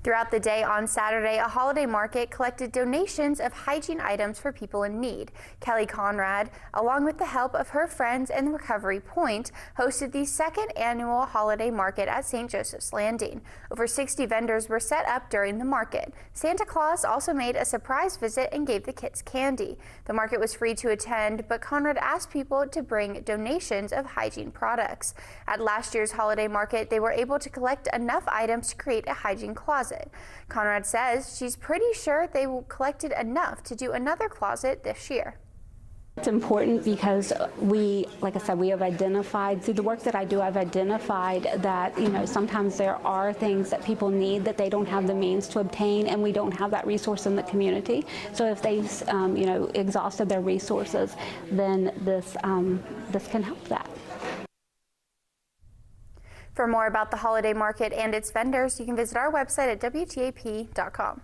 Throughout the day on Saturday, a holiday market collected donations of hygiene items for people in need. Kelly Conrad, along with the help of her friends and Recovery Point, hosted the second annual holiday market at St. Joseph's Landing. Over 60 vendors were set up during the market. Santa Claus also made a surprise visit and gave the kids candy. The market was free to attend, but Conrad asked people to bring donations of hygiene products. At last year's holiday market, they were able to collect enough items to create a hygiene closet. Conrad says she's pretty sure they collected enough to do another closet this year. It's important because like I said, we have identified, through the work that I do, I've identified that, sometimes there are things that people need that they don't have the means to obtain, and we don't have that resource in the community. So if they've, exhausted their resources, then this can help that. For more about the holiday market and its vendors, you can visit our website at WTAP.com.